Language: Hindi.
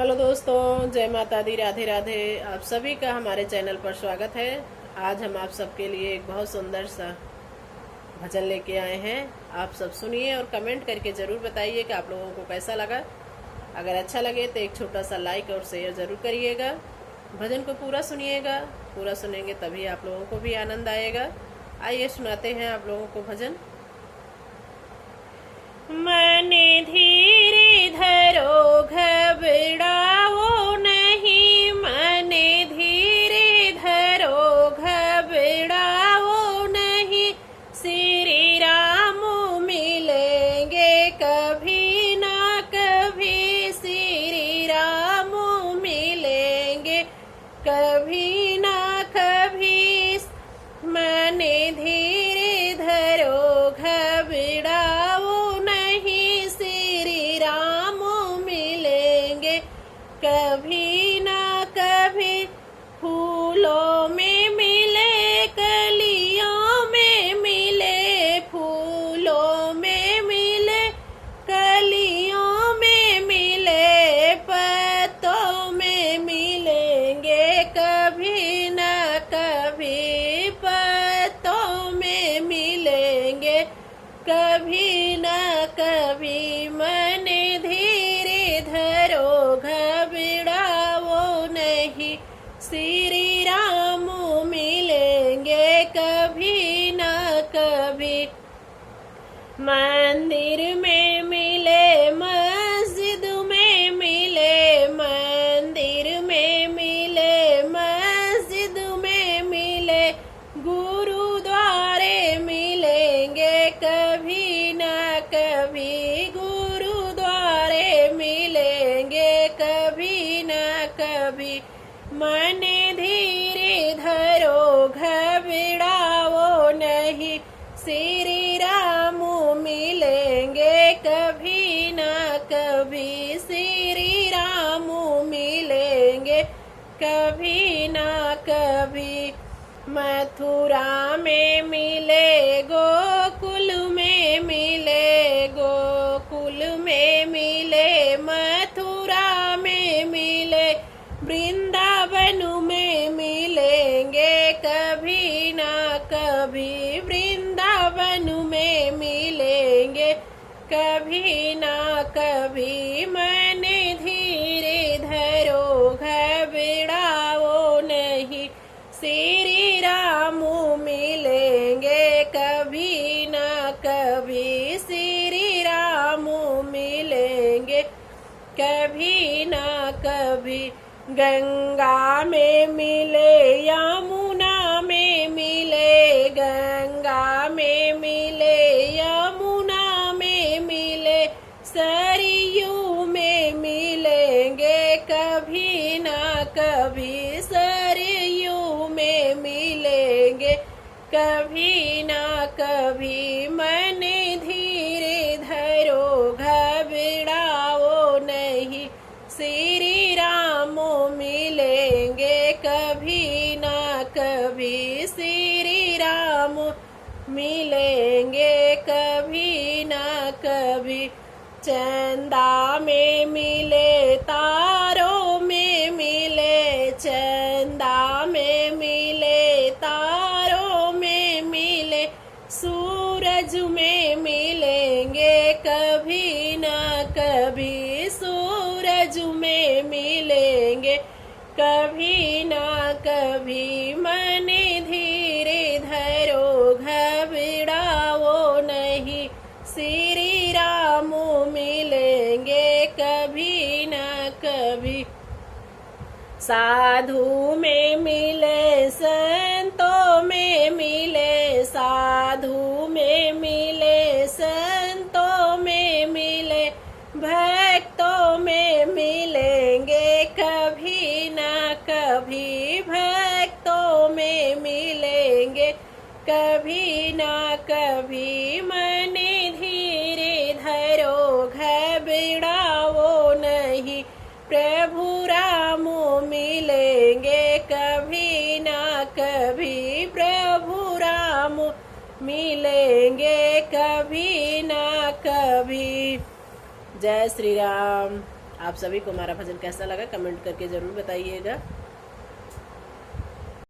हेलो दोस्तों, जय माता दी, राधे राधे। आप सभी का हमारे चैनल पर स्वागत है। आज हम आप सबके लिए एक बहुत सुंदर सा भजन लेके आए हैं। आप सब सुनिए और कमेंट करके ज़रूर बताइए कि आप लोगों को कैसा लगा। अगर अच्छा लगे तो एक छोटा सा लाइक और शेयर ज़रूर करिएगा। भजन को पूरा सुनिएगा, पूरा सुनेंगे तभी आप लोगों को भी आनंद आएगा। आइए सुनाते हैं आप लोगों को भजन। मन धीरे धरो, घबराओ नहीं, मन धीरे धरो, घबराओ नहीं। श्री राम मिलेंगे कभी ना कभी, श्री राम मिलेंगे कभी ना कभी। मन धीरे धरो, घबराओ नहीं, श्री राम मिलेंगे कभी ना कभी। फूलों में मिले, कलियों में मिले, फूलों में मिले, कलियों में मिले, पत्तों में मिलेंगे कभी ना कभी, पत्तों में मिलेंगे कभी ना कभी। मन धीरे धरो, घबराओ नहीं, श्री राम मिलेंगे कभी ना कभी। मंदिर में मिले, मस्जिद में मिले, मंदिर में मिले, मस्जिद में मिले, गुरुद्वारे मिलेंगे कभी ना कभी, गुरुद्वारे मिलेंगे कभी ना कभी। मन धीरे धरो, घबराओ नहीं, श्री राम मिलेंगे कभी ना कभी, श्री राम मिलेंगे कभी ना कभी। मथुरा में मिले, गोकुल में मिले, गोकुल में मिले, मथुरा में मिले, वृंदावन में मिलेंगे कभी ना कभी, वृंदावन में मिलेंगे कभी ना कभी। मन धीरे धरो, घबराओ नहीं, श्री राम मिलेंगे कभी ना कभी, श्री राम मिलेंगे कभी ना कभी। गंगा में मिले, यमुना में मिले, गंगा में मिले, यमुना में मिले, सरयू में मिलेंगे कभी ना कभी, सरयू में मिलेंगे कभी ना कभी। मन धीरे धरो, घबराओ नहीं, श्री राम मिलेंगे कभी ना कभी, श्री राम मिलेंगे कभी ना कभी। चंदा में मिले, तारों में मिले, चंदा में मिले, तारों में मिले, सूरज में मिलेंगे कभी ना कभी, सूरज में मिलेंगे कभी ना कभी। मन धीरे धरो, घबराओ नहीं, श्री राम मिलेंगे कभी ना कभी। साधु में मिले, संतों में मिले, साधु में मिले, संतों में मिले, भक्तों में मिलेंगे कभी ना कभी, भक्तों में मिलेंगे कभी ना कभी। मन धीरे धरो, घबराओ नहीं, प्रभु राम मिलेंगे कभी ना कभी, प्रभु राम मिलेंगे कभी ना कभी। जय श्री राम। आप सभी को हमारा भजन कैसा लगा कमेंट करके ज़रूर बताइएगा।